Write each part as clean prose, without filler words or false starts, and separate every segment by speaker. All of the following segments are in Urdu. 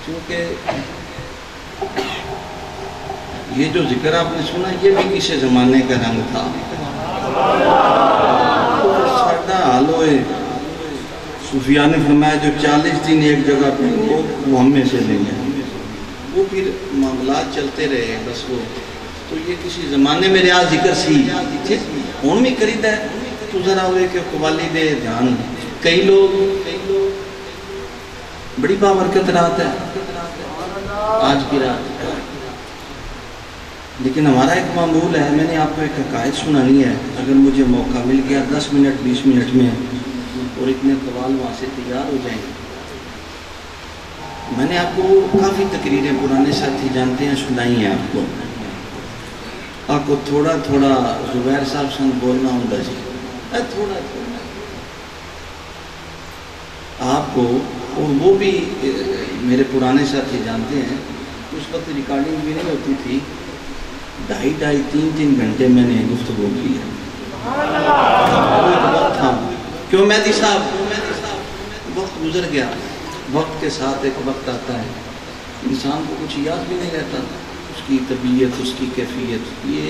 Speaker 1: کیونکہ یہ جو ذکر آپ نے سنا یہ بھی کسی زمانے کا رنگ تھا. ساڈا حال ہوئے صوفیاء نے فرمایا جو 40 دن ایک جگہ پہ وہ ہم میں سے نہیں ہے. وہ پھر معاملات چلتے رہے بس وہ تو یہ کسی زمانے میں رہا ذکر سی ہوں بھی کرید ہے. تو ذرا ہوئے کہ قوالی دے دھیان کئی لوگ بڑی بابرکت رات ہے آج کی رات. لیکن ہمارا ایک معمول ہے, میں نے آپ کو ایک حکایت سنانی ہے, اگر مجھے موقع مل گیا 10 منٹ 20 منٹ میں اور اتنے قوال وہاں سے تیار ہو جائیں. میں نے آپ کو کافی تقریریں پرانے ساتھی جانتے ہیں سنائی ہیں آپ کو تھوڑا تھوڑا زبیر صاحب سن بولنا ہوتا جی تھوڑا تھوڑا آپ کو, اور وہ بھی میرے پرانے ساتھی جانتے ہیں. اس وقت ریکارڈنگ بھی نہیں ہوتی تھی, 2.5-3 گھنٹے میں نے گفتگو کی ہے. کیوں مہدی صاحب وقت گزر گیا, وقت کے ساتھ ایک وقت آتا ہے انسان کو کچھ یاد بھی نہیں رہتا, اس کی طبیعت اس کی کیفیت. یہ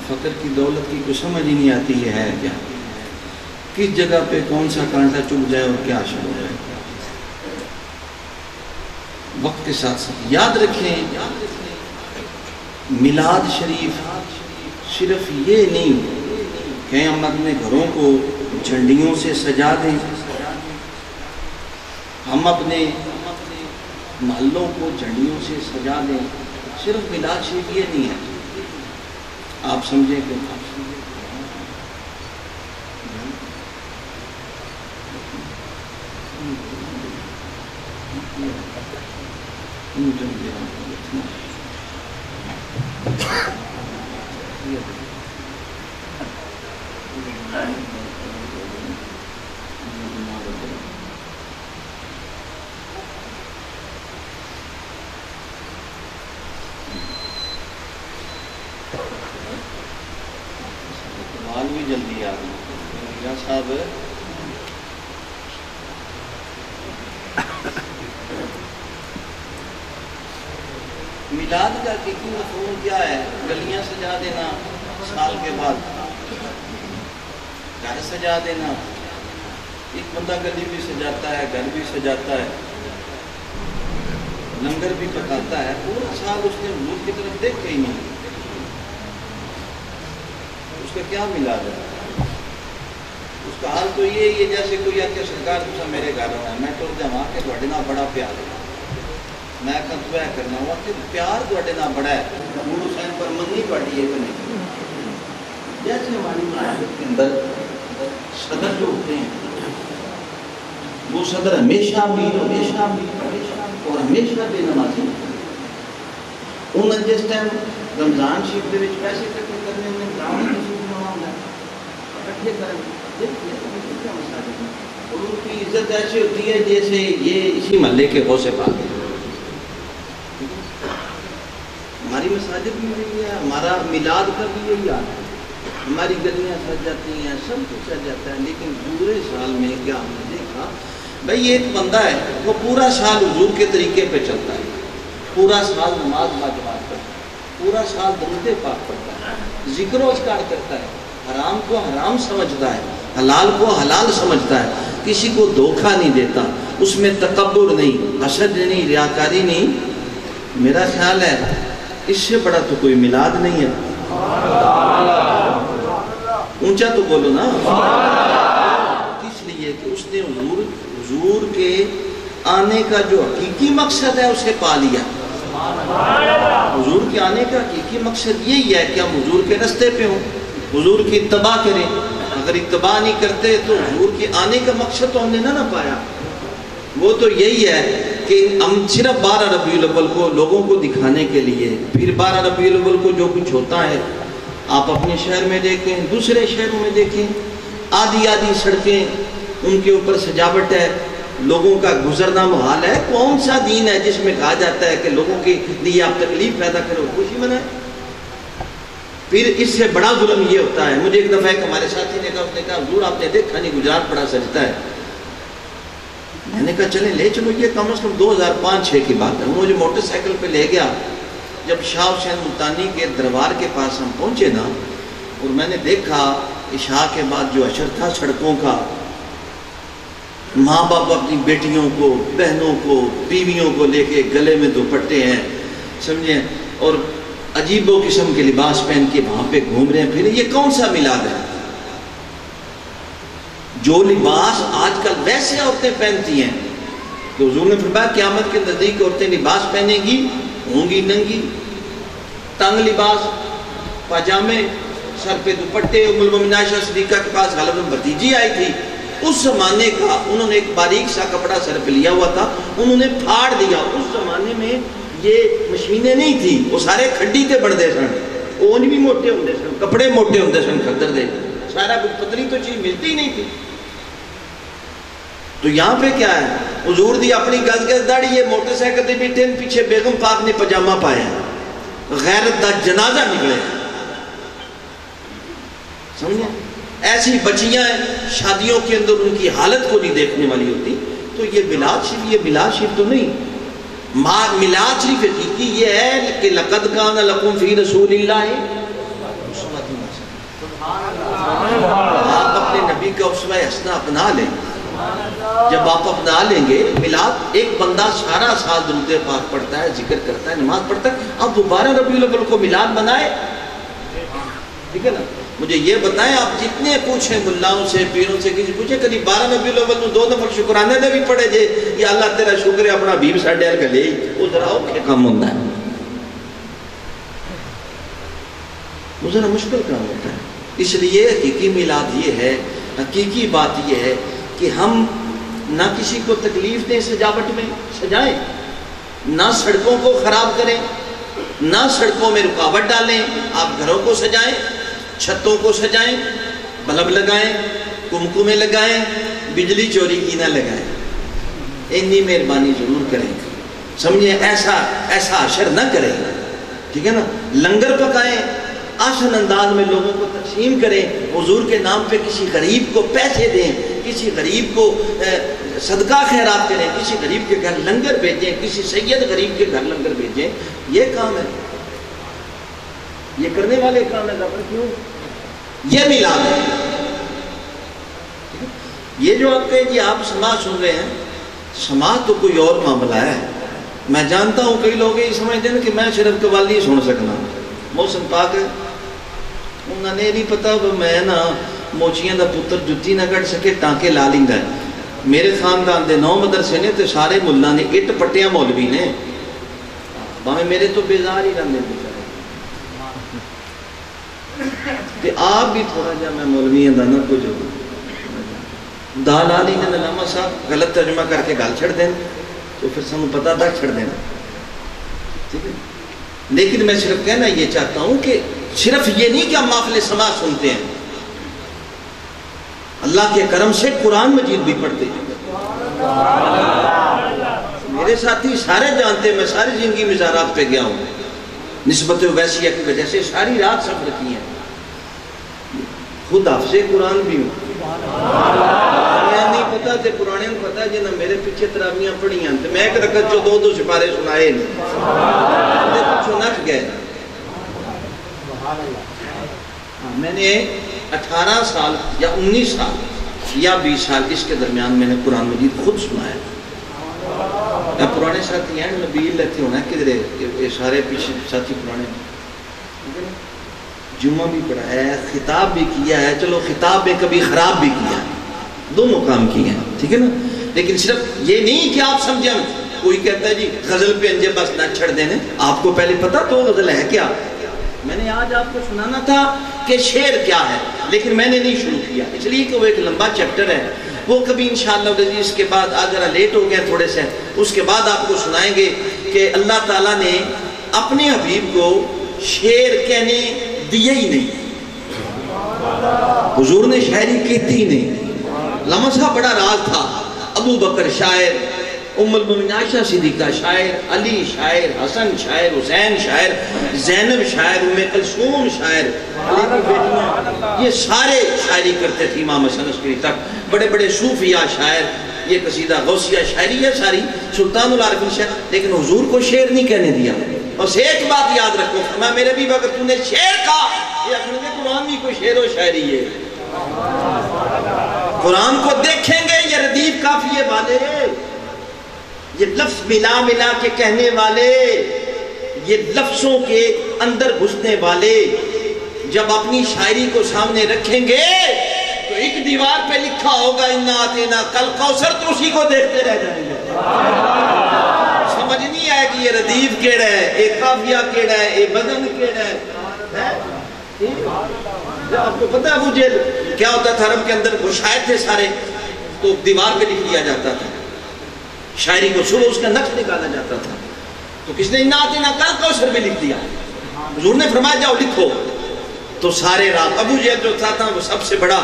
Speaker 1: فقر کی دولت کی کوئی سمجھ ہی نہیں آتی یہ ہے کیا, کس جگہ پہ کون سا کانٹا چپ جائے اور کیا شروع ہو جائے. وقت کے ساتھ ساتھ یاد رکھیں میلاد شریف صرف یہ نہیں کہ ہم اپنے گھروں کو جھنڈیوں سے سجا دیں, ہم اپنے محلوں کو جھنڈیوں سے سجا دیں. صرف میلاد شریف یہ نہیں ہے, آپ سمجھیں کہ سوال بھی جلدی آ گئی صاحب. میلاد کا حقیقی مفہوم کیا ہے؟ گلیاں سجا دینا سال کے بعد, گھر سجا دینا. ایک بندہ گلی بھی سجاتا ہے, گھر بھی سجاتا ہے, لنگر بھی پکاتا ہے, پورا سال اس نے حضور کی طرف دیکھا ہی نہیں. اس کا کیا میلاد ہے؟ اس کا حال تو یہ ہے جیسے کوئی آ کے سرکار تسا میرے گھر ہونا ہے, میں تو جمع کے تھوڑے نال بڑا پیار ہے, میں دعا کرنا ہوا کہ پیار تھوڑے نال بڑا ہے. نور حسین پر مننی پڑی ہے کہ نہیں؟ جیسے ہماری معاشرت کے اندر صدر جو ہوتے ہیں وہ صدر ہمیشہ امیر اور ہمیشہ بے نمازی. انہیں جس ٹائم رمضان شریف کے پیسے اکٹھے کرنے میں براہمن کی سوچ نہ ہونا اکٹھے کریں, اور ان کی عزت ایسی ہوتی ہے جیسے یہ اسی محلے کے غوث پاک ہیں. ہماری مساجد بھی یہی ہے, ہمارا میلاد کا بھی یہی حال ہے. ہماری گلیاں سج جاتی ہیں, سب کچھ سج جاتا ہے, لیکن پورے سال میں کیا ہم نے دیکھا بھائی ایک بندہ ہے وہ پورا سال حضور کے طریقے پہ چلتا ہے, پورا سال نماز باجماعت کرتا ہے, پورا سال درود پاک پڑھتا ہے, ذکر و اذکار کرتا ہے, حرام کو حرام سمجھتا ہے, حلال کو حلال سمجھتا ہے, کسی کو دھوکہ نہیں دیتا, اس میں تکبر نہیں, حسد نہیں, ریاکاری نہیں. میرا خیال ہے اس سے بڑا تو کوئی میلاد نہیں ہے. اونچا تو بولو نا. اس لیے کہ اس نے حضور کے آنے کا جو حقیقی مقصد ہے اسے پا لیا. حضور کے آنے کا حقیقی مقصد یہی ہے کہ ہم حضور کے رستے پہ ہوں, حضور کی اتباع کریں. اگر اتباع نہیں کرتے تو حضور کے آنے کا مقصد تو ہم نے نہ پایا. وہ تو یہی ہے کہ ہم صرف 12 ربیع الاول کو لوگوں کو دکھانے کے لیے, پھر 12 ربیع الاول کو جو کچھ ہوتا ہے آپ اپنے شہر میں دیکھیں, دوسرے شہروں میں دیکھیں, آدھی آدھی سڑکیں ان کے اوپر سجاوٹ ہے, لوگوں کا گزرنا محال ہے. کون سا دین ہے جس میں کہا جاتا ہے کہ لوگوں کے لیے آپ تکلیف پیدا کرو, خوشی منائیں؟ پھر اس سے بڑا ظلم یہ ہوتا ہے. مجھے ایک دفعہ ایک ہمارے ساتھی نے کہا, اس نے کہا حضور آپ نے دیکھا نہیں گجرات بڑا سجتا ہے. میں نے کہا چلیں لے چلو، یہ کم از کم 2005-6 کی بات ہے. مجھے موٹر سائیکل پہ لے گیا. جب شاہ حسین ملتانی کے دربار کے پاس ہم پہنچے نا، اور میں نے دیکھا عشاء کے بعد جو اشر تھا سڑکوں کا، ماں باپ اپنی بیٹیوں کو، بہنوں کو، بیویوں کو لے کے گلے میں دوپٹے ہیں، سمجھیں، اور عجیب و قسم کے لباس پہن کے وہاں پہ گھوم رہے ہیں پھر. یہ کون سا میلاد ہے؟ جو لباس آج کل ویسے عورتیں پہنتی ہیں، تو حضور نے فرمایا قیامت کے نزدیک عورتیں لباس پہنیں گی، ہوں گی ننگی، تنگ لباس، پاجامے، سر پہ دوپٹے. ام المومنین عائشہ صدیقہ کے پاس غالباً بھتیجی آئی تھی، اس زمانے کا انہوں نے ایک باریک سا کپڑا سر پہ لیا ہوا تھا، انہوں نے پھاڑ دیا. اس زمانے میں یہ مشینیں نہیں تھی، وہ سارے کھڈی تے بڑھتے سن، اون بھی موٹے ہوندے سن، کپڑے موٹے ہوندے سن کھدر دے، سارا کچھ پتلی تو چیز ملتی ہی نہیں تھی. تو یہاں پہ کیا ہے؟ حضور دی اپنی گز گز داڑھی، یہ موٹر سائیکل دے بیٹھے ہیں، پیچھے بیگم پاک نے پجامہ پایا ہے، غیرت دا جنازہ نکلے. سمجھیں؟ ایسی بچیاں ہیں شادیوں کے اندر ان کی حالت کو نہیں دیکھنے والی ہوتی. تو یہ میلاد شریف، یہ میلاد شریف تو نہیں. میلاد شریف حقیقی یہ ہے کہ لقد کان لکم فی رسول اللہ، آپ اپنے نبی کا اسوہ حسنہ اپنا لیں. جب آپ اپنا لیں گے، میلاد ایک بندہ سارا سال درود پاک پڑھتا ہے، ذکر کرتا ہے، نماز پڑھتا ہے، اب 12 ربیع الاول کو میلاد بنائے. ٹھیک ہے نا؟ مجھے یہ بتائیں، آپ جتنے پوچھیں ملاؤں سے، پیروں سے، کسی پوچھیں کبھی 12 ربیع الاول میں 2 نفر شکرانے نے بھی پڑھے جے یا اللہ تیرا شکر ہے اپنا بھیم ساڈے ال گلے وہ ذرا اوکھے کام ہوتا ہے، وہ ذرا مشکل کام ہوتا ہے. اس لیے حقیقی میلاد یہ ہے، حقیقی بات یہ ہے کہ ہم نہ کسی کو تکلیف دیں، سجاوٹ میں سجائیں، نہ سڑکوں کو خراب کریں، نہ سڑکوں میں رکاوٹ ڈالیں. آپ گھروں کو سجائیں، چھتوں کو سجائیں، بلب لگائیں، کمکمے لگائیں، بجلی چوری کی نہ لگائیں. اتنی مہربانی ضرور کریں. سمجھیں، ایسا اشر نہ کریں. ٹھیک ہے نا؟ لنگر پکائیں، آسن انداز میں لوگوں کو تقسیم کریں، حضور کے نام پہ کسی غریب کو پیسے دیں، کسی غریب کو صدقہ خیرات کریں، کسی غریب کے گھر لنگر بھیجیں، کسی سید غریب کے گھر لنگر بھیجیں. یہ کام ہے، یہ کرنے والے کام ہے. کیوں؟ یہ میلاد ہے. یہ جو آپ کہیں جی آپ سماعت سن رہے ہیں، سماعت تو کوئی اور معاملہ ہے. میں جانتا ہوں کئی لوگ یہ سمجھتے ہیں کہ میں صرف قوالی سن سکنا. موسم پاک ہے، انہوں نے نہیں پتا میں نا موچیاں دا پتر جتی نہ کٹ سکے ٹانکے لا لیندا ہے. میرے خاندان دے 9 مدرسے نے تے سارے ملا نے اٹ پٹیاں مولوی نے، باہیں میرے تو بیزار ہی رہندے بیچارے. تے آپ بھی تھوڑا جا میں مولوی دا نہ کچھ دال آلی نے علامہ صاحب غلط ترجمہ کر کے گل چھڑ دیں تو پھر سانوں پتہ تک چھڑ دینا. ٹھیک ہے؟ لیکن میں صرف کہنا یہ چاہتا ہوں کہ صرف یہ نہیں کہ ہم محفل سماع سنتے ہیں، اللہ کے کرم سے قرآن مجید بھی پڑھتے ہیں. میرے ساتھی سارے جانتے ہیں، میں ساری زندگی مزارات پہ گیا ہوں، نسبت ویسیہ کی وجہ سے ساری رات سفر کی ہیں. خود حافظ قرآن بھی ہوں. نہیں پتا تے پرانے کو پتا جنہاں میرے پیچھے تراویاں پڑھی ہیں تو میں ایک رکعت جو 2 سپارے سنائے نہیں کچھ نٹ گئے. میں نے 18 سال یا 19 سال یا 20 سال اس کے درمیان میں نے قرآن مجید خود سنایا. پرانے ساتھی ہیں نبیل لیتے ہونا کدھر یہ سارے پیچھے ساتھی پرانے جمعہ بھی پڑھا ہے، خطاب بھی کیا ہے. چلو خطاب میں کبھی خراب بھی کیا ہے، دونوں کام کیے ہیں. ٹھیک ہے نا؟ لیکن صرف یہ نہیں کہ آپ سمجھیں کوئی کہتا ہے جی غزل پہ انجے بس نہ چھڑ دینے. آپ کو پہلے پتا تو غزل ہے کیا؟ میں نے آج آپ کو سنانا تھا کہ شعر کیا ہے، لیکن میں نے نہیں شروع کیا اس لیے کہ وہ ایک لمبا چیپٹر ہے. وہ کبھی انشاءاللہ اس کے بعد آج لیٹ ہو گیا تھوڑے سے، اس کے بعد آپ کو سنائیں گے کہ اللہ تعالیٰ نے اپنے حبیب کو شعر کہنے دیے ہی نہیں. حضور نے شاعری کہتی ہی نہیں. علامہ صاحب بڑا راز تھا. ابو بکر شاعر، ام المومنین عائشہ صدیقہ شاعر، علی شاعر، حسن شاعر، حسین شاعر، زینب شاعر، ام کلثوم شاعر، علی کی بیٹیاں، یہ سارے شاعری کرتے تھے. امام حسن عسکری تک بڑے بڑے صوفیاء شاعر. یہ قصیدہ غوثیہ شاعری ہے ساری، سلطان العارفین شاعر، لیکن حضور کو شعر نہیں کہنے دیا. بس ایک بات یاد رکھو، فرمایا میرے بھی اگر تم نے شعر کہا، یہ اپنے کے قرآن بھی کوئی شعر و شاعری ہے. قرآن کو دیکھیں گے یہ ردیف قافیے والے، یہ لفظ ملا ملا کے کہنے والے، یہ لفظوں کے اندر گھسنے والے جب اپنی شاعری کو سامنے رکھیں گے تو ایک دیوار پہ لکھا ہوگا اِنَّا آتَيْنَا کل کوثر، تو اسی کو دیکھتے رہ جائیں گے. سمجھ نہیں آئے کہ یہ ردیف کیڑا ہے، ایک قافیہ کیڑا ہے، ایک بدن کیڑا ہے. آپ کو پتہ ہے ابو جہل کیا ہوتا تھا عرب کے اندر؟ وہ شاعر تھے سارے، تو دیوار پہ لکھ دیا جاتا تھا شاعری کو، صبح اس کا نقش نکالا جاتا تھا. تو کس نے اِنَّا آتَيْنَا کل کوثر میں لکھ دیا. حضور نے فرمایا جاؤ لکھو. تو سارے رات ابو جہل جو تھا وہ سب سے بڑا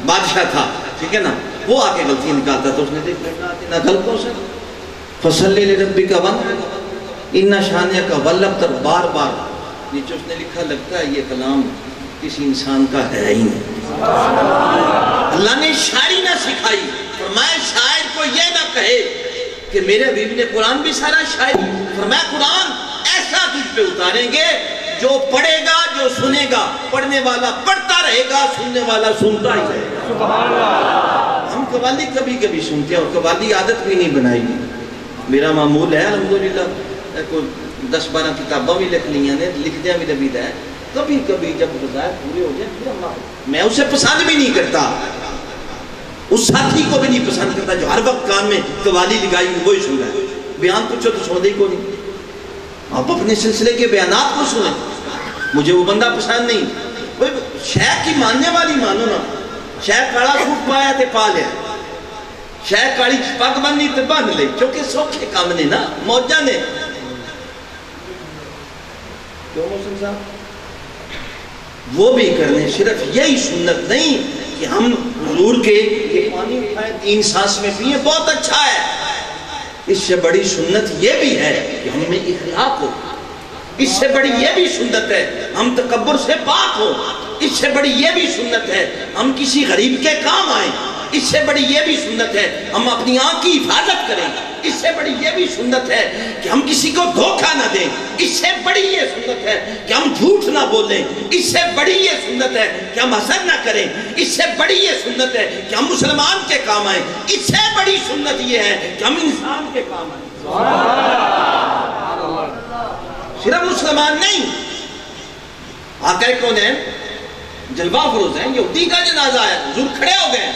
Speaker 1: بادشاہ تھا، ٹھیک ہے نا، وہ آ کے غلطی نکالتا تھا. اس نے دیکھا اِنَّا آتَيْنَا کل کوثر فَصَلِّ لِرَبِّكَ وَانْحَرْ اِنَّ شَانِئَكَ وَالْأَبْتَرْ. بار بار نیچے اس نے لکھا، لگتا ہے یہ کلام کسی انسان کا ہے ہی نہیں. اللہ نے شاعری نہ سکھائی. فرمایا شاعر کو یہ نہ کہے کہ میرے حبیب نے قرآن بھی سارا شاعری. فرمایا قرآن ایسا تجھ پہ اتاریں گے جو پڑھے گا، جو سنے گا، پڑھنے والا پڑھتا رہے گا، سننے والا سنتا ہی رہے گا. ہم قوالی کبھی کبھی سنتے ہیں اور قوالی عادت بھی نہیں بنائی. میرا معمول ہے الحمدللہ، کوئی 10-12 کتابوں بھی لکھ لیاں نے، لکھ دیا میرا بھی ہے. کبھی کبھی جب غذائر پورے ہو جائیں پھر میں اسے پسند بھی نہیں کرتا، اس ساتھی کو بھی نہیں پسند کرتا جو ہر وقت کان میں قوالی لگائی وہی سن رہا ہے. بیان پوچھو تو سن دے کو نہیں. آپ اپنے سلسلے کے بیانات کو سنیں. مجھے وہ بندہ پسند نہیں. شیخ کی ماننے والی مانو نا. شیخ کاڑا سوٹ پایا تے پا لیا، شیخ کاڑی پگ بننی تے بن لے، چونکہ سوکھے کام نے نا، موجہ نے. کیوں محسن صاحب؟ وہ بھی کرنے. صرف یہی سنت نہیں کہ ہم حضور کے یہ پانی اٹھائیں 3 سانس میں پیئیں، بہت اچھا ہے. اس سے بڑی سنت یہ بھی ہے کہ ہم میں اخلاق ہو. اس سے بڑی یہ بھی سنت ہے ہم تکبر سے پاک ہو. اس سے بڑی یہ بھی سنت ہے ہم کسی غریب کے کام آئیں. اس سے بڑی یہ بھی سنت ہے ہم اپنی آنکھ کی حفاظت کریں. اس سے بڑی یہ بھی سنت ہے کہ ہم کسی کو دھوکہ نہ دیں. اس سے بڑی یہ سنت ہے کہ ہم جھوٹ نہ بولیں. اس سے بڑی یہ سنت ہے کہ ہم حسد نہ کریں. اس سے بڑی یہ سنت ہے کہ ہم مسلمان کے کام آئیں. اس سے بڑی سنت یہ ہے کہ ہم انسان کے کام آئیں. صرف مسلمان نہیں. آقا کونین جلوہ فروز ہیں، یہودی کا جنازہ ہے، حضور کھڑے ہو گئے.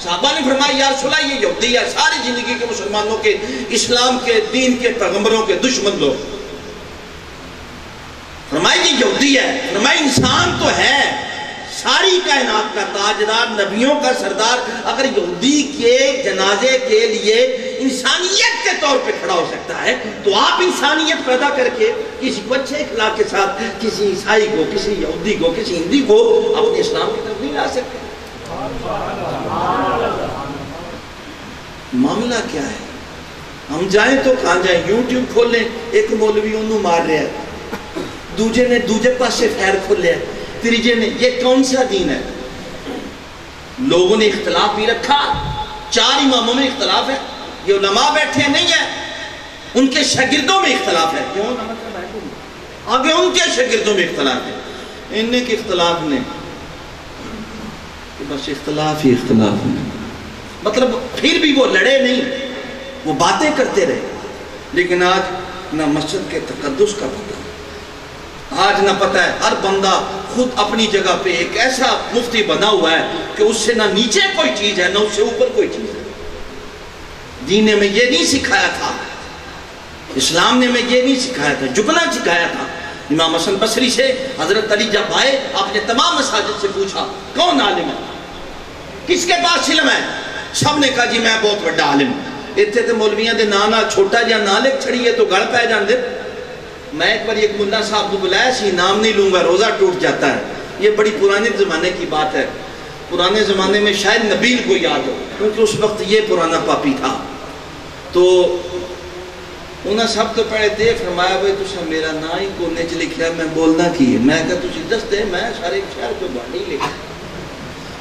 Speaker 1: صحابہ نے فرمایا یا رسول اللہ یہ یہودی ہے. ساری زندگی کے مسلمانوں کے، اسلام کے، دین کے، پیغمبروں کے دشمن لوگ. فرمایا یہ یہودی ہے. فرمایا انسان تو ہے، ساری کائنات کا تاجدار، نبیوں کا سردار، اگر یہودی کے جنازے کے لیے انسانیت کے طور پہ کھڑا ہو سکتا ہے تو آپ انسانیت پیدا کر کے کسی کو اچھے اخلاق کے ساتھ کسی عیسائی کو، کسی یہودی کو، کسی ہندی کو اپنے اسلام کی طرف نہیں لا سکتے. معاملہ کیا ہے؟ ہم جائیں تو کہاں جائیں؟ یوٹیوب کھول لیں، ایک مولوی انہوں مار رہا ہے، دوجے نے دوجے پاس سے خیر کھول لیا، تیجے نے. یہ کون سا دین ہے؟ لوگوں نے اختلاف بھی رکھا. 4 اماموں میں اختلاف ہے. یہ علماء بیٹھے نہیں ہیں، ان کے شاگردوں میں اختلاف ہے. کیوں؟ آگے ان کے شاگردوں میں اختلاف ہے. انہیں کے اختلاف نے بس اختلاف ہی اختلاف نے. مطلب پھر بھی وہ لڑے نہیں، وہ باتیں کرتے رہے. لیکن آج نہ مسجد کے تقدس کا پتہ، آج نہ پتہ ہے. ہر بندہ خود اپنی جگہ پہ ایک ایسا مفتی بنا ہوا ہے کہ اس سے نہ نیچے کوئی چیز ہے نہ اس سے اوپر کوئی چیز ہے. دین نے میں یہ نہیں سکھایا تھا، اسلام نے میں یہ نہیں سکھایا تھا، جھکنا سکھایا تھا. امام حسن بصری سے حضرت علی جب آئے، آپ نے تمام مساجد سے پوچھا کون عالم ہے، کس کے پاس علم ہے؟ سب نے کہا جی میں بہت بڑا عالم. اتنے تو مولویاں دے نانا چھوٹا جہاں نہ لکھ چھڑیے تو گھر پہ جاندے. میں ایک بار ایک ملا صاحب کو بلایا سی، نام نہیں لوں گا، روزہ ٹوٹ جاتا ہے. یہ بڑی پرانے زمانے کی بات ہے. پرانے زمانے میں شاید نبیل کو یاد ہو، کیونکہ اس وقت یہ پرانا پاپی تھا. تو انہاں سب تو پڑھے دے فرمایا ہوئے تُسا میرا نا ہی کونے چ لکھیا، میں بولنا کی ہے. میں کہا تُسی دس دے، میں سارے شہر کو گاڑی لکھا.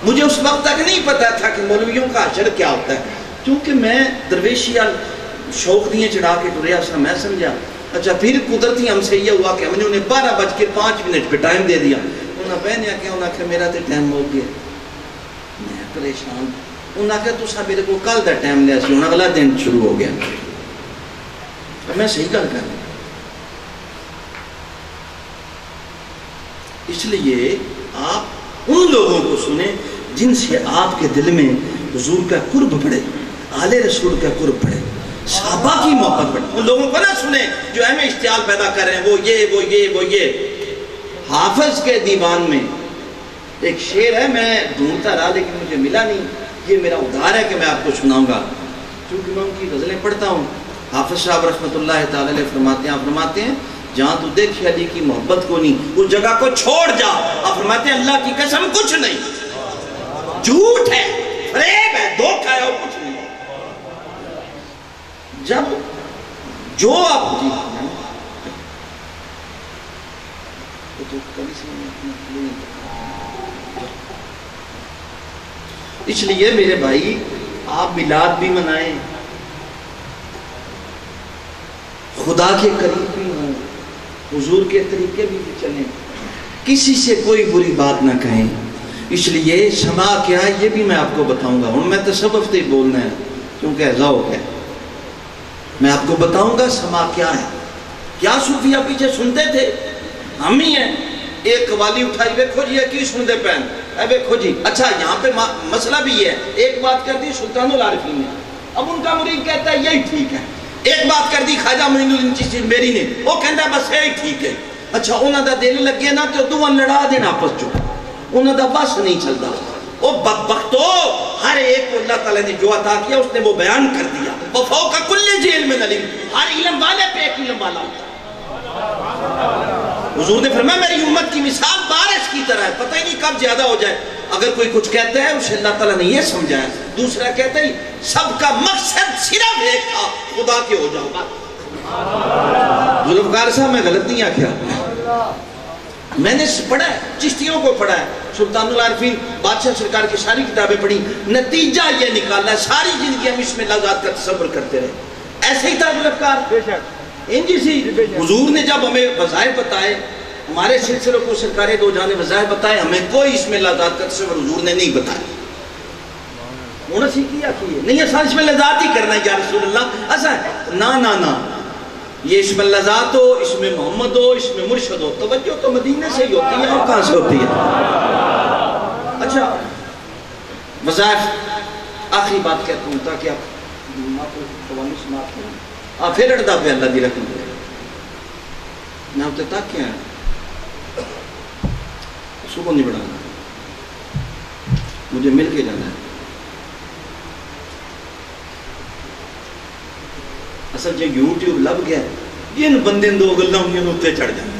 Speaker 1: مجھے اس وقت تک نہیں پتا تھا کہ مولویوں کا حشر کیا ہوتا ہے، کیونکہ میں درویشی شوق دیے چڑھا کے ٹریا سا، میں سمجھا اچھا پھر قدرتی ہم سے یہ ہوا کہ ہم نے انہیں 12:05 پہ ٹائم دے دیا، انہوں نے پہنیا کہ انہوں نے کہا میرا تو ٹائم ہو گیا، میں پریشان، انہوں نے کہا تُسا میرے کو کل دا ٹائم لیا سی، انہوں نے اگلا دن شروع ہو گیا، میں صحیح گل کر رہا ہوں۔ اس لیے آپ ان لوگوں کو سنیں جن سے آپ کے دل میں حضور کا قرب پڑے، آل رسول کا قرب پڑے، صحابہ کی محبت پڑے۔ ان لوگوں کو نہ سنیں جو اہم اشتعال پیدا کر رہے ہیں، وہ یہ۔ حافظ کے دیوان میں ایک شعر ہے، میں ڈھونڈتا رہا لیکن مجھے ملا نہیں، یہ میرا ادھار ہے کہ میں آپ کو سناؤں گا، کیونکہ میں ان کی غزلیں پڑھتا ہوں۔ حافظ صاحب رحمۃ اللہ تعالی علیہ فرماتے ہیں جہاں تو دیکھ علی کی محبت کو نہیں، اس جگہ کو چھوڑ جا۔ آپ فرماتے ہیں اللہ کی قسم کچھ نہیں، جھوٹ ہے، فریب ہے، دھوکہ ہے، اور کچھ نہیں۔ جب جو آپ اس لیے میرے بھائی آپ میلاد بھی منائیں، خدا کے قریب بھی ہوں، حضور کے طریقے بھی چلیں، کسی سے کوئی بری بات نہ کہیں۔ اس لیے سما کیا یہ بھی میں آپ کو بتاؤں گا، ہوں میں تصوف تے بولنا ہے کیونکہ ذوق ہے، میں آپ کو بتاؤں گا سما کیا ہے۔ کیا صوفیہ پیچھے سنتے تھے؟ ہم ہی ہیں۔ ایک قوالی اٹھائی، ویکھو جی کی سنتے پہن، اے ویکھو جی اچھا یہاں پہ مسئلہ بھی ہے، ایک بات کر دی سلطان العارفین نے، اب ان کا مرید کہتا ہے یہی ٹھیک ہے، ایک بات کر دی خواجہ معین الدین چشتی میری نے، وہ کہتا ہے بس یہی ٹھیک ہے۔ اچھا انہوں دا دل لگے نا تو دوہاں لڑا دینا آپس چو، انہوں دا بس نہیں چلتا۔ وہ بدبختو، ہر ایک کو اللہ تعالیٰ نے جو عطا کیا اس نے وہ بیان کر دیا۔ وفوق کل ذی علم علیم، ہر علم والے پہ ایک علم والا ہوتا ہے۔ حضور نے فرمایا میری امت کی مثال بارش کی طرح ہے، پتہ ہی نہیں کب زیادہ ہو جائے۔ اگر کوئی کچھ کہتا ہے اسے اللہ تعالیٰ نے یہ سمجھایا، دوسرا کہتا ہے سب کا مقصد صرف ایک تھا، خدا کے ہو جاؤ بات۔ ذوالفقار صاحب میں غلط نہیں آکھیا، میں نے پڑھا ہے، چشتیوں کو پڑھا ہے، سلطان العارفین بادشاہ سرکار کی ساری کتابیں پڑھی، نتیجہ یہ نکالا ساری زندگی ہم اس میں لذات کا تصور کرتے رہے۔ ایسے ہی تھا ذوالفقار، انجی سی حضور نے جب ہمیں وظائف بتائے، ہمارے سلسلوں کو سرکار دو جہاں نے وظائف بتائے، ہمیں کوئی اس میں لذات کا تصور حضور نے نہیں بتایا۔ انہوں نے کیا کیے نہیں ایسا اس میں لذات ہی کرنا ہے یا رسول اللہ، ایسا ہے نا یہ اس میں لذات ہو، اس میں محمد ہو، اس میں مرشد ہو۔ توجہ تو مدینہ سے ہی ہوتی ہے، اور کہاں سے ہوتی ہے؟ اچھا وظائف آخری بات کہتا ہوں تاکہ آپ قوانی سماعت کریں، آپ پھر اڑتا پہ اللہ دی رکھیں گے میں ہوتے تک کیا ہے صبح نہیں بڑھانا، مجھے مل کے جانا ہے۔ اصل جو یوٹیوب لب گیا جن بندے دو گلہ ہوئی اتنے چڑھ جانا،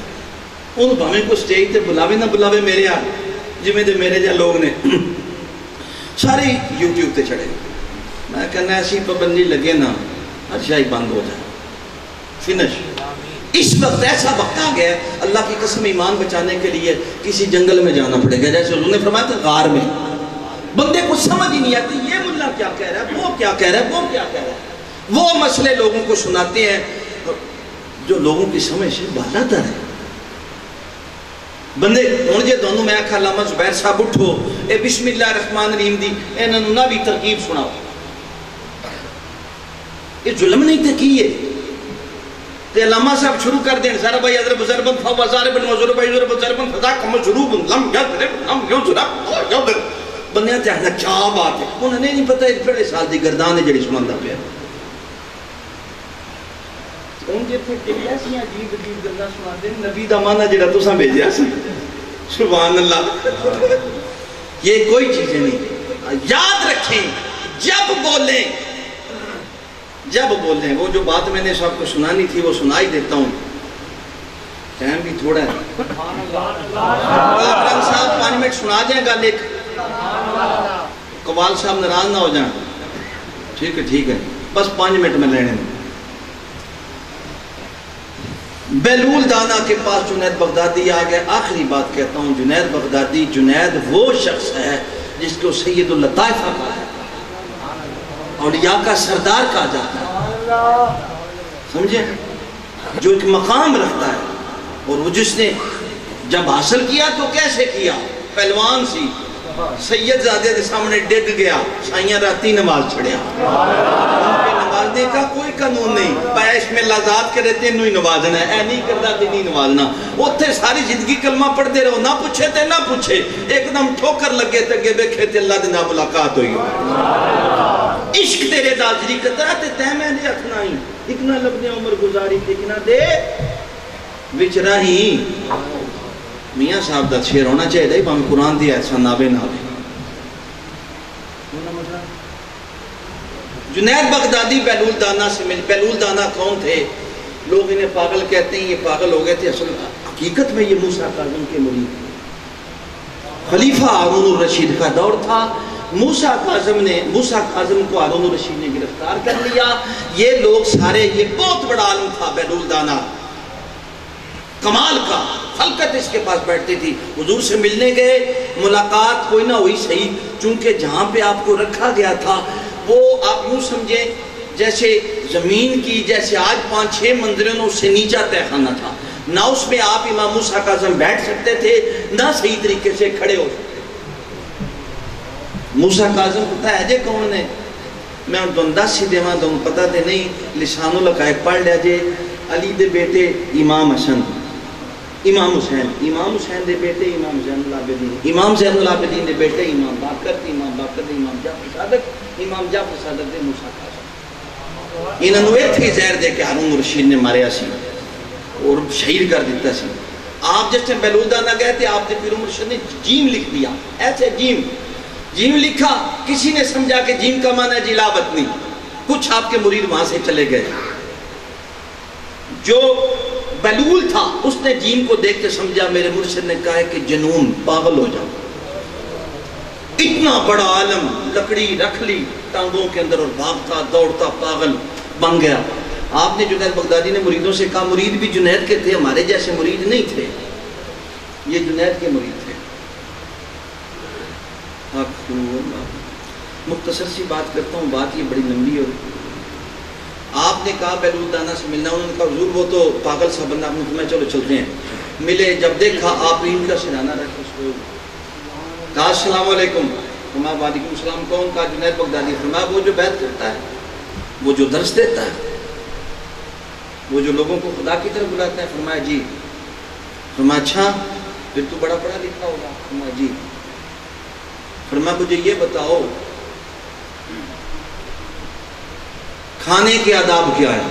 Speaker 1: ان بھامیں کو سٹیج تے بلاوے نہ بلاوے میرے آ جمیں دے میرے جا لوگ نے سارے یوٹیوب تے چڑھے۔ میں کہنا ایسی پابندی لگے نا ہر شاہی بند ہو جائے، فنش۔ اس وقت ایسا وقت آ گیا اللہ کی قسم ایمان بچانے کے لیے کسی جنگل میں جانا پڑے گا، جیسے انہوں نے فرمایا تھا غار میں، بندے کو سمجھ ہی نہیں آتی یہ ملا کیا کہہ رہا ہے، وہ کیا کہہ رہا ہے، وہ کیا کہہ رہا ہے۔ وہ مسئلے لوگوں کو سناتے ہیں جو لوگوں کی سمجھ سے بالا تر ہے۔ بندے ہوں جے دونوں میں آکھا علامہ زبیر صاحب اٹھو اے بسم اللہ الرحمن الرحیم دی انہوں نے نہ بھی ترکیب سناؤ، یہ ظلم نہیں تھے کیے تے علامہ صاحب شروع کر دیں ذرا بھائی ادرب ضربن فوا ضاربن وزر بھائی ضرب ضربن فضا کم ضروب لم یضرب لم یضرب یضرب بندے تے ہنا کیا بات ہے، انہوں نے نہیں پتہ ایک بڑے سال دی گردان ہے جڑی سناندا پیا۔ ان کے پھر ٹکیا سی عجیب عجیب گلاں سناندے نبی دا معنی جڑا تساں بھیجیا سی، سبحان اللہ۔ یہ کوئی چیزیں نہیں، یاد رکھیں جب بولیں وہ جو بات میں نے سب کو سنانی تھی وہ سنا ہی دیتا ہوں، ٹائم بھی تھوڑا ہے۔ اکرم صاحب 5 منٹ سنا دیں گا، لیک قوال صاحب ناراض نہ ہو جائیں، ٹھیک ہے بس 5 منٹ میں لینے میں۔ بیلول دانا کے پاس جنید بغدادی آ گئے، آخری بات کہتا ہوں، جنید بغدادی، جنید وہ شخص ہے جس کو سید اللطائفہ کہا جاتا ہے، اولیاء کا سردار کہا جاتا ہے، سمجھے؟ جو ایک مقام رکھتا ہے، اور وہ جس نے جب حاصل کیا تو کیسے کیا؟ پہلوان سی، سید زادے دے سامنے ڈگ گیا، سائیاں راتی نماز چھڑیا، ان کے نمازنے کا کوئی قانون نہیں، پیش میں لازات کرے تینوں ہی نوازنا ہے، اے نہیں کردہ تے نہیں نوازنا، اتھے ساری زندگی کلمہ پڑھ دے رہو، نہ پوچھے تے نہ پوچھے، ایک دم ٹھوکر لگے تے گے بیکھے تے اللہ دے نا ملاقات ہوئی، عشق تیرے دازری قطرہ تے تے میں دے اکھنا ہی، اکنا لبنے عمر گزاری تے اکنا دے بچرہ ہی۔ میاں صاحب دا شعر ہونا چاہیے دے ہمیں قرآن دی ایسا نابے نابے۔ جنید بغدادی بیلول دانا سے مل، بیلول دانا کون تھے؟ لوگ انہیں پاگل کہتے ہیں، یہ پاگل ہو گئے تھے، اصل حقیقت میں یہ موسیٰ کاظم کے مرید تھے۔ خلیفہ ہارون الرشید کا دور تھا، موسیٰ کاظم کو ہارون الرشید نے گرفتار کر لیا۔ یہ لوگ سارے، یہ بہت بڑا عالم تھا بیلول دانا، کمال کا، خلقت اس کے پاس بیٹھتی تھی، حضور سے ملنے گئے، ملاقات کوئی نہ ہوئی صحیح، چونکہ جہاں پہ آپ کو رکھا گیا تھا وہ آپ یوں سمجھیں جیسے زمین کی، جیسے آج 5-6 منزلوں سے نیچا تہ خانہ تھا، نہ اس میں آپ امام موسیٰ کاظم بیٹھ سکتے تھے، نہ صحیح طریقے سے کھڑے ہو سکتے تھے۔ موسیٰ کاظم پتہ ہے جے کون ہے؟ میں ان دون 10 ہی دیواں دوں پتہ دے نہیں، لسان الحقائق پڑھ لیا جے، علی دے بیٹے امام حسن، امام حسین دے بیٹے امام زین العابدین، امام زین العابدین دے بیٹے امام باقر دے امام جعفر صادق دے موسیٰ کاظم۔ انہوں نے ایتھی زہر دے کہ ہارون الرشید نے ماریا سی اور شہید کر دیتا سی۔ آپ جس سے بیلول دانا گئے تھے، آپ نے پیر مرشد نے جیم لکھ دیا، ایسے جیم لکھا، کسی نے سمجھا کہ جیم کا معنی جلاوت نہیں، کچھ آپ کے مرید وہاں سے چلے گئے۔ جو بیلول تھا اس نے جیم کو دیکھ کے سمجھا میرے مرشد نے کہا ہے کہ جنون، پاگل ہو جاؤ، اتنا بڑا عالم، لکڑی رکھ لی ٹانگوں کے اندر اور بھاگتا دوڑتا پاگل بن گیا۔ آپ نے جنید بغدادی نے مریدوں سے کہا، مرید بھی جنید کے تھے، ہمارے جیسے مرید نہیں تھے، یہ جنید کے مرید تھے۔ مختصر سی بات کرتا ہوں، بات یہ بڑی لمبی ہو رہی۔ آپ نے کہا بیلول دانا سے ملنا، انہوں نے کہا حضور وہ تو پاگل سا بندہ، میں چلو چلتے ہیں۔ ملے، جب دیکھا آپ ان کا سرانہ رکھ اس کو کہا السلام علیکم، فرمایا وعلیکم السلام، کون؟ کہا جنید بغدادی۔ فرمایا وہ جو بیعت کرتا ہے، وہ جو درس دیتا ہے، وہ جو لوگوں کو خدا کی طرف بلاتا ہے؟ فرمایا جی۔ فرمایا اچھا پھر تو بڑا پڑھا لکھا ہوگا؟ فرمایا جی۔ فرمایا مجھے یہ بتاؤ کھانے کے آداب کیا ہے؟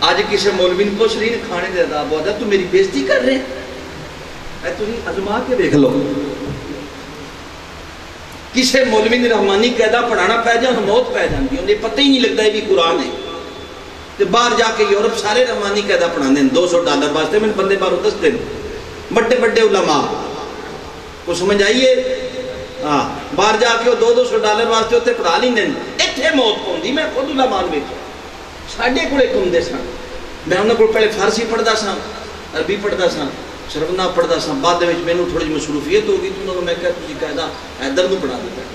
Speaker 1: آج کسی مولوی نے پوچھ رہی ہے کھانے کے آداب ہو جائے تو میری بےزتی کر رہے ہیں، تو نہیں ازما کے دیکھ لو۔ کسی مولوی نے رحمانی قاعدہ پڑھانا پہ جائے انہیں موت پہ جاندی، انہیں پتہ ہی نہیں لگتا ہے بھی قرآن ہے۔ تو باہر جا کے یورپ سارے رحمانی قاعدہ پڑھانے ہیں، $200 واسطے میں بندے بارو دس دن، بڑے بڑے علماء کو سمجھ آئیے، باہر جا کے $200 واسطے ہوتے پڑھا لی دیں، اتھے موت پہنچی۔ میں خود علماء بیٹھا ساڑھے کوڑے کمدے سن، میں انہوں کو پہلے فارسی پڑھدا سا، عربی پڑھدا سا، سربنا پڑھدا سا، بعد میں میں نے تھوڑی مصروفیت ہوگی تو انہوں نے میں کہا تجھے قاعدہ حیدر نو پڑھا دیتا ہے،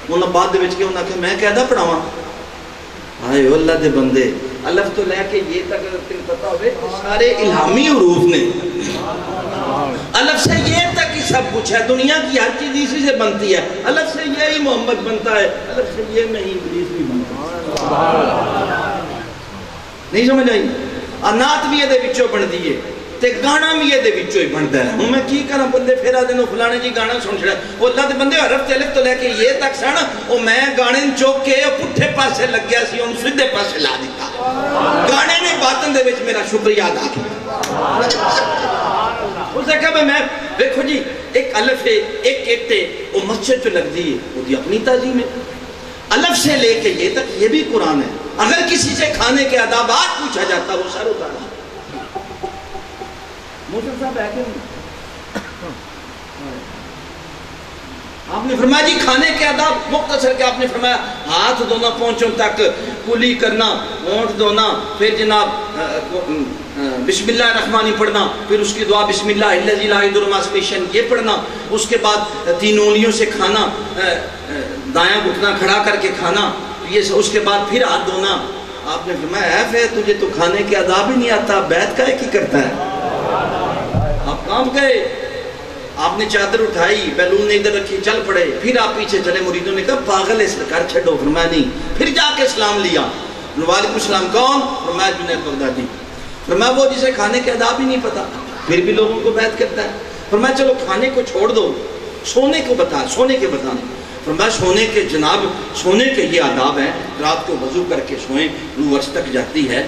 Speaker 1: انہوں نے بعد میں کہا کہ میں قاعدہ پڑھاواں۔ آئے اللہ دے بندے، الف تو لے کے یہ تک اگر تین پتا ہوئے سارے الہامی حروف نے، الف سے یہ تک ہی سب کچھ ہے، دنیا کی ہر چیز اسی سے بنتی ہے، الف سے یہ ہی محمد بنتا ہے، الف سے یہ میں ہی ابلیس بھی بنتا ہے۔ نہیں سمجھ آئی؟ نعت بھی یہ وچوں بن دیئے تے گانا بھی یہ وچوں ہی بنتا ہے۔ ہوں میں کی کروں، بندے پھیرا دینوں فلانے جی گانا سن چھڑا، وہ اللہ دے بندے حرف الف تو لے کے یہ تک سن، وہ میں گانے چوک کے پٹھے پاسے لگ گیا سی، ان سدھے پاسے لا دیتا، گانے نے باطن دے وچ میرا شکریہ ادا کیا۔ اسے کہا میں دیکھو جی ایک الف ہے ایک ہے، وہ مسجد جو لگ دی ہے وہ دی اپنی تعظیم ہے، الف سے لے کے یہ تک یہ بھی قرآن ہے۔ اگر کسی سے کھانے کے آدابات پوچھا جاتا وہ سر اتارا۔ موسیٰ صاحب ہے کہ آپ نے فرمایا جی کھانے کے آداب مختصر کے آپ نے فرمایا ہاتھ دھونا پونچھوں تک، کلی کرنا، ہونٹ دھونا، پھر جناب بسم اللہ الرحمن پڑھنا، پھر اس کی دعا بسم اللہ الذی لا یضر مع اسمہ شیء یہ پڑھنا، اس کے بعد 3 انگلیوں سے کھانا، دایاں گھٹنا کھڑا کر کے کھانا، یہ اس کے بعد پھر ہاتھ دھونا۔ آپ نے فرمایا ہے تجھے تو کھانے کے آداب ہی نہیں آتا، بیعت کاہے کی کرتا ہے؟ آپ کام گئے، آپ نے چادر اٹھائی، بیلون نے ادھر رکھی، چل پڑے، پھر آپ پیچھے چلے، مریدوں نے کہا پاگل ہے سرکار چھڑو، فرمایا نہیں، پھر جا کے اسلام لیا۔ وعلیکم السلام، کون؟ فرمایا جنید بغدادی۔ فرمایا وہ جسے کھانے کے آداب ہی نہیں پتا پھر بھی لوگوں کو بیعت کرتا ہے۔ فرمایا چلو کھانے کو چھوڑ دو، سونے کو بتا، سونے کے بتانے۔ فرمایا سونے کے جناب سونے کے یہ آداب ہیں، رات کو وضو کر کے سوئیں، روح عرش تک جاتی ہے،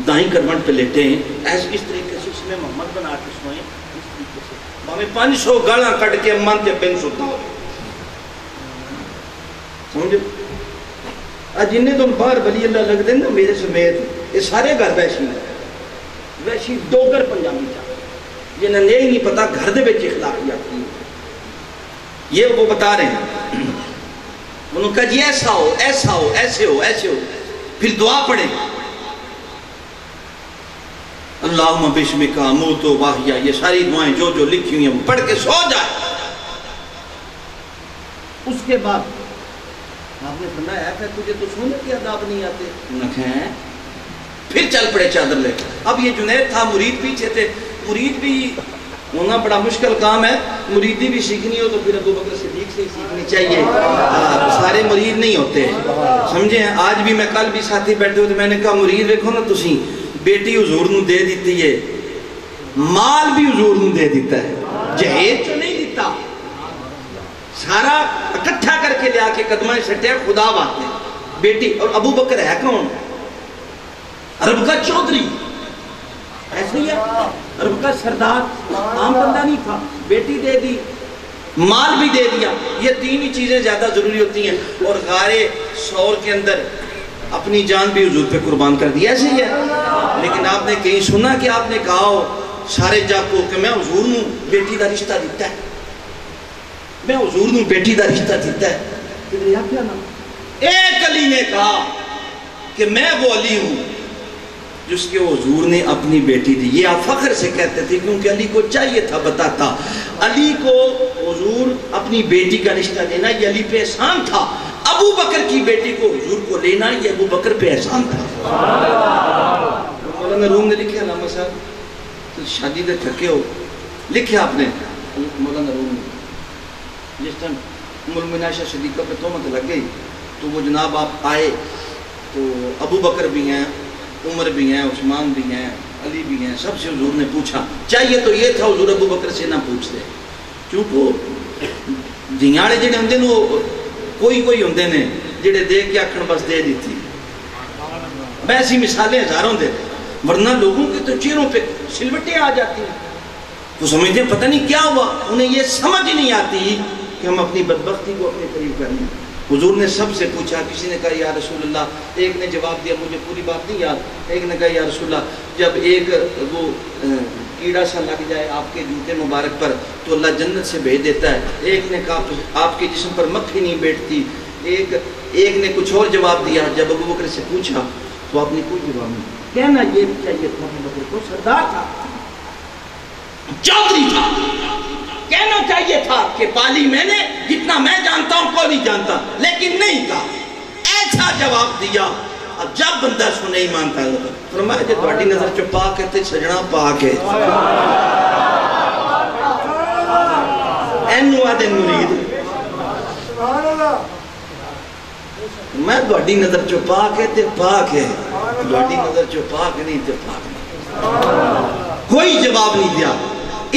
Speaker 1: دائیں کروٹ پہ لیٹے ہیں، اس طریقے سے اس میں محمد بنا کے سوئیں، اس طریقے سے ہمیں 500 گاڑاں کٹ کے من تے بن سوتا ہو سمجھو۔ جنہیں تم باہر ولی اللہ لگ دیں نا میرے سمیت، یہ سارے گھر ویشی ہیں، ویشی ڈوگر پنجابی چاہتے جنہیں نہیں پتا گھر دے بچ اخلاقیات کی، یہ وہ بتا رہے ہیں۔ انہوں نے کہا جی ایسا ہو، ایسا ہو، ایسے ہو، ایسے ہو، پھر دعا پڑھیں اللہم بسمک اموت و واحیا، یہ ساری دعائیں جو جو لکھی ہوئی ہیں وہ پڑھ کے سو جائے۔ اس کے بعد آپ نے فرمایا ہے تجھے تو سونے کے آداب نہیں آتے؟ انہوں نے کہا پھر چل پڑے چادر لے کے۔ اب یہ جنید تھا، مرید پیچھے تھے، مرید بھی ہونا بڑا مشکل کام ہے، مریدی بھی سیکھنی ہو تو پھر ابو بکر صدیق سے ہی سیکھنی چاہیے، سارے مرید نہیں ہوتے سمجھے ہیں۔ آج بھی میں کل بھی ساتھی بیٹھے ہو تو میں نے کہا مرید دیکھو نا تسی بیٹی حضور نو دے دیتی ہے، مال بھی حضور نو دے دیتا ہے، جہیز تو نہیں دیتا، سارا اکٹھا کر کے لیا کے قدمہ سٹے خدا بات نے بیٹی۔ اور ابو بکر ہے کون؟ عرب کا چودھری، ایسے ہی ہے، عرب کا سردار، عام بندہ نہیں تھا، بیٹی دے دی، مال بھی دے دیا۔ یہ 3 ہی چیزیں زیادہ ضروری ہوتی ہیں، اور غار ثور کے اندر اپنی جان بھی حضور پہ قربان کر دی، ایسے ہی ہے۔ لیکن آپ نے کہیں سنا کہ آپ نے کہا ہو سارے جاپو کہ میں حضور نو بیٹی دا رشتہ دیتا ہے، میں حضور نو بیٹی دا رشتہ دیتا ہے، کیا نام؟ ایک علی نے کہا کہ میں وہ علی ہوں جس کے حضور نے اپنی بیٹی دی۔ یہ آپ فخر سے کہتے تھے کیونکہ علی کو چاہیے تھا بتاتا، علی کو حضور اپنی بیٹی کا رشتہ دینا یہ علی پہ احسان تھا، ابو بکر کی بیٹی کو حضور کو لینا یہ ابو بکر پہ احسان تھا۔ مولانا روم نے لکھا، علامہ صاحب شادی دے تھکے ہو، لکھا آپ نے مولانا روم نے، جس ٹائم ام المؤمنین عائشہ صدیقہ پہ تہمت لگ گئی تو وہ جناب آپ آئے تو ابو بکر بھی ہیں، عمر بھی ہیں، عثمان بھی ہیں، علی بھی ہیں، سب سے حضور نے پوچھا۔ چاہیے تو یہ تھا حضور ابو بکر سے نہ پوچھتے، کیونکہ دھیاڑے جڑے ہوندے نے کوئی ہوندے نے جڑے دے کے آکھن بس دے دیتی، ایسی مثالیں ہزاروں دے، ورنہ لوگوں کے تو چہروں پہ سلوٹیں آ جاتی ہیں، وہ سمجھتے ہیں پتہ نہیں کیا ہوا، انہیں یہ سمجھ ہی نہیں آتی کہ ہم اپنی بدبختی کو اپنے قریب کریں۔ حضور نے سب سے پوچھا، کسی نے کہا یا رسول اللہ، ایک نے جواب دیا مجھے پوری بات نہیں یاد، ایک نے کہا یا رسول اللہ جب ایک وہ کیڑا سا لگ جائے آپ کے جوتے مبارک پر تو اللہ جنت سے بھیج دیتا ہے، ایک نے کہا آپ کے جسم پر مکھی نہیں بیٹھتی، ایک نے کچھ اور جواب دیا۔ جب ابو بکر سے پوچھا تو آپ نے کوئی جواب نہیں، کہنا یہ چاہیے تھا ابو بکر کو، سردار تھا، چودھری تھا، کہنا چاہیے تھا کہ پالی میں نے، جتنا میں جانتا ہوں کوئی نہیں جانتا، لیکن نہیں کہا، ایسا جواب دیا۔ اب جب بندہ سنے ہی مانتا ہے فرمایا کہ تہاڈی نظر چ پاک ہے تے سجنا پاک ہے، اینو آدھے مرید میں تہاڈی نظر چ پاک ہے تے پاک ہے، تہاڈی نظر چ پاک نہیں تے پاک نہیں۔ کوئی جواب نہیں دیا۔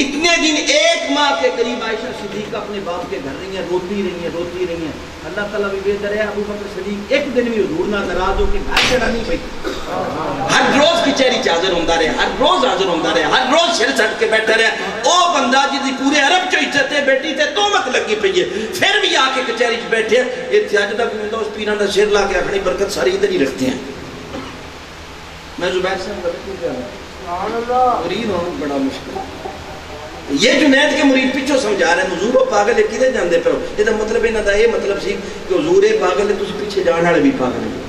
Speaker 1: اتنے دن 1 ماہ کے قریب عائشہ صدیقہ اپنے باپ کے گھر رہی ہیں، روتی رہی ہیں۔ اللہ تعالیٰ بھی بے در ہے، ابو بکر صدیق ایک دن بھی حضور نہ ناراض ہو کے گھر چڑھا نہیں پئی، ہر روز کچہری حاضر ہوتا رہے، ہر روز حاضر ہوتا رہے، ہر روز سر سٹ کے بیٹھا رہے۔ او بندہ جی پورے عرب چ عزت ہے، بیٹی تے تہمت لگی پئی ہے، پھر بھی آ کے کچہری چ بیٹھے، اتنے اج تک میں اس پیراں دا سر لا کے آخری برکت ساری ادھر ہی رکھتے ہیں۔ میں زبیر صاحب مرید ہونا بڑا مشکل،
Speaker 2: یہ جنید کے مرید پیچھو سمجھا رہے ہیں حضور وہ پاگل ہے کدھر جاندے پہ ہو. یہ تو مطلب انہاں دا یہ مطلب سی کہ حضور پاگل ہے تسی پیچھے جان والے بھی پاگل ہیں.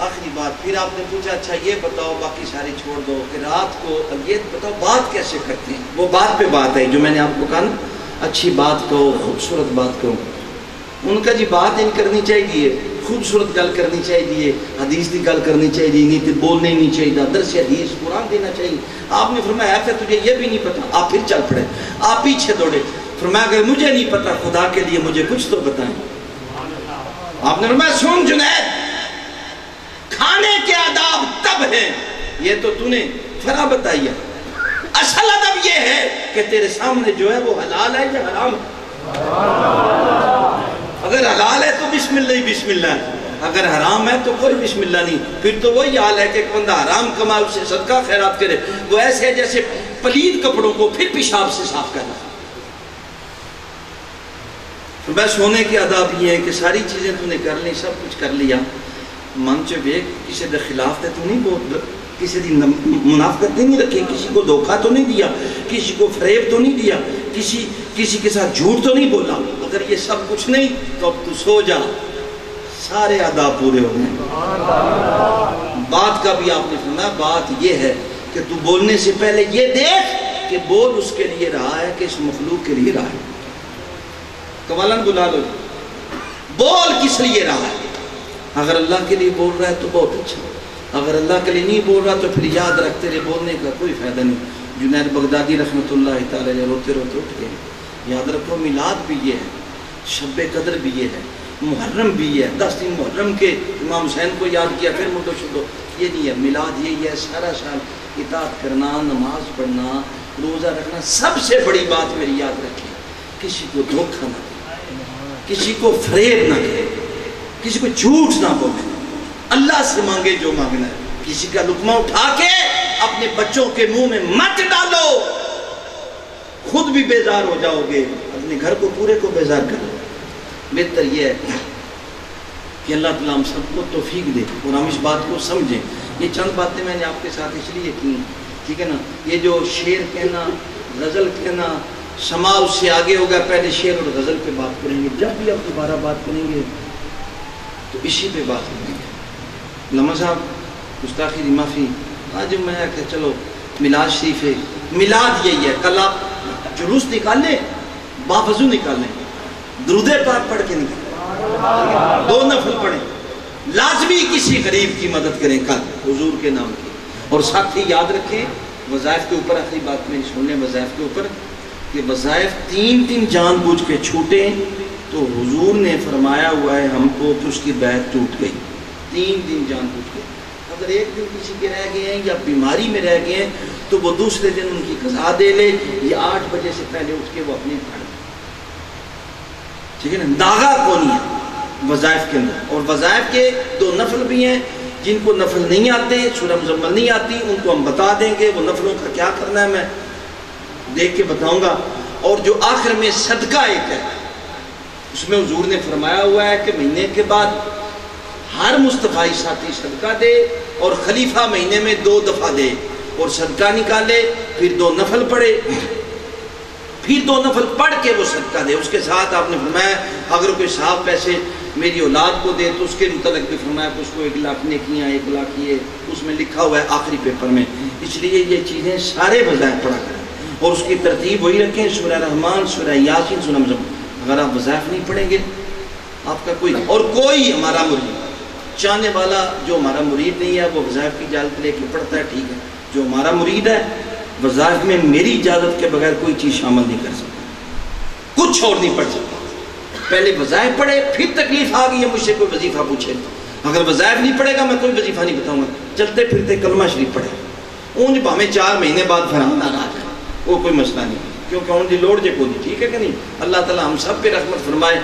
Speaker 2: آخری بات پھر آپ نے پوچھا اچھا یہ بتاؤ باقی ساری چھوڑ دو کہ رات کو یہ بتاؤ بات کیسے کرتے ہیں. وہ بات پہ بات ہے جو میں نے آپ کو کہا نا اچھی بات کہو خوبصورت بات کہو. ان کا جی بات ان کرنی چاہیے خوبصورت گل کرنی چاہیے حدیث کی گل کرنی چاہیے نہیں تو بولنا ہی نہیں چاہیے درس حدیث قرآن دینا چاہیے. آپ نے فرمایا پھر تجھے یہ بھی نہیں پتا آپ پھر چل پڑے آپ پیچھے دوڑے. فرمایا اگر مجھے نہیں پتا خدا کے لیے مجھے کچھ تو بتائیں. آپ نے فرمایا سن جنید کھانے کے آداب تب ہیں یہ تو تو نے فرا بتائی ہے. اصل ادب یہ ہے کہ تیرے سامنے جو ہے وہ حلال ہے یا حرام ہے. اگر حلال ہے تو بسم اللہ ہی بسم اللہ ہے اگر حرام ہے تو کوئی بسم اللہ نہیں. پھر تو وہی حال ہے کہ ایک بندہ حرام کمائے اسے صدقہ خیرات کرے وہ ایسے ہے جیسے پلید کپڑوں کو پھر پیشاب سے صاف کرنا. بس ہونے کے آداب یہ ہے کہ ساری چیزیں تو نے کر لی سب کچھ کر لیا من چ ویک کسی دے خلاف تے تو نہیں بول کسی دی منافقت نہیں رکھی کسی کو دھوکہ تو نہیں دیا کسی کو فریب تو نہیں دیا کسی کے ساتھ جھوٹ تو نہیں بولا. اگر یہ سب کچھ نہیں تو اب تو سو جا سارے آداب پورے ہو گئے. بات کا بھی آپ نے فرمایا بات یہ ہے کہ تو بولنے سے پہلے یہ دیکھ کہ بول اس کے لیے رہا ہے کہ اس مخلوق کے لیے رہا ہے. کمالن بلا لو بول کس لیے رہا ہے. اگر اللہ کے لیے بول رہا ہے تو بہت اچھا اگر اللہ کے لیے نہیں بول رہا تو پھر یاد رکھتے رہے بولنے کا کوئی فائدہ نہیں. جنید بغدادی رحمۃ اللہ تعالی روتے روتے اٹھ گئے. یاد رکھو میلاد بھی یہ ہے شب قدر بھی یہ ہے محرم بھی یہ ہے 10 دن محرم کے امام حسین کو یاد کیا پھر مردو شدو یہ نہیں ہے. میلاد یہی ہے سارا سال اطاعت کرنا نماز پڑھنا روزہ رکھنا. سب سے بڑی بات میری یاد رکھیں کسی کو دھوکہ نہ دے کسی کو فریب نہ دے کسی کو جھوٹ نہ بولے. اللہ سے مانگے جو مانگنا ہے. کسی کا لقمہ اٹھا کے اپنے بچوں کے منہ میں مت ڈالو خود بھی بیزار ہو جاؤ گے اپنے گھر کو پورے کو بیزار کر لو. بہتر یہ ہے کہ اللہ تعالیٰ ہم سب کو توفیق دے اور ہم اس بات کو سمجھیں. یہ چند باتیں میں نے آپ کے ساتھ اس لیے کی ٹھیک ہے نا. یہ جو شعر کہنا غزل کہنا سما اس سے آگے ہوگا. پہلے شعر اور غزل پہ بات کریں گے جب بھی آپ دوبارہ بات کریں گے تو اسی پہ بات کریں گے. لمحہ صاحب گستاخی دی معافی آج میں کہ چلو میلاد شریف ہے میلاد یہی ہے. کل آپ جلوس نکالیں بافضو نکالیں درود پاک پڑھ کے نکالیں 2 نفل پڑھیں لازمی کسی غریب کی مدد کریں کل حضور کے نام کی. اور ساتھ ہی یاد رکھیں وظائف کے اوپر آخری بات میں سنیں وظائف کے اوپر کہ وظائف 3 جان بوجھ کے چھوٹیں تو حضور نے فرمایا ہوا ہے ہم کو کہ اس کی بیعت ٹوٹ گئی. 3 دن جان بوجھ کے اگر ایک دن کسی کے رہ گئے ہیں یا بیماری میں رہ گئے ہیں تو وہ دوسرے دن ان کی قضا دے لے یا 8 بجے سے پہلے اٹھ کے وہ اپنے پڑھ لے ٹھیک ہے نا. داغا کو نہیں ہے وظائف کے اندر. اور وظائف کے 2 نفل بھی ہیں جن کو نفل نہیں آتے سورہ مزمل نہیں آتی ان کو ہم بتا دیں گے وہ نفلوں کا کیا کرنا ہے میں دیکھ کے بتاؤں گا. اور جو آخر میں صدقہ ایک ہے اس میں حضور نے فرمایا ہوا ہے کہ مہینے کے بعد ہر مصطفی ساتھی صدقہ دے اور خلیفہ مہینے میں 2 دفعہ دے اور صدقہ نکالے پھر 2 نفل پڑھے پھر 2 نفل پڑھ کے وہ صدقہ دے. اس کے ساتھ آپ نے فرمایا اگر کوئی صاحب پیسے میری اولاد کو دے تو اس کے متعلق بھی فرمایا کہ اس کو 1 لاکھ نیکیاں 1 لاکھ یہ اس میں لکھا ہوا ہے آخری پیپر میں. اس لیے یہ چیزیں سارے وظائف پڑھا کریں اور اس کی ترتیب وہی رکھیں سورہ رحمان سورہ یاسین سورہ مزمل. اگر آپ وظائف نہیں پڑھیں گے آپ کا کوئی اور کوئی ہمارا مرید چاہنے والا جو ہمارا مرید نہیں ہے وہ وظائف کی اجازت لے کے پڑھتا ہے ٹھیک ہے. جو ہمارا مرید ہے وظائف میں میری اجازت کے بغیر کوئی چیز شامل نہیں کر سکتا کچھ اور نہیں پڑھ سکتا. پہلے وظائف پڑھے پھر تکلیف آ گئی ہے مجھ سے کوئی وظیفہ پوچھے اگر وظائف نہیں پڑھے گا میں کوئی وظیفہ نہیں بتاؤں گا. چلتے پھرتے کلمہ شریف پڑھے اونج بھامیں 4 مہینے بعد فرحان آ جائے وہ کوئی مسئلہ نہیں کیونکہ اون دی لوڑ جے کو نہیں ٹھیک ہے کہ نہیں. اللہ تعالیٰ ہم سب پہ رحمت فرمائے.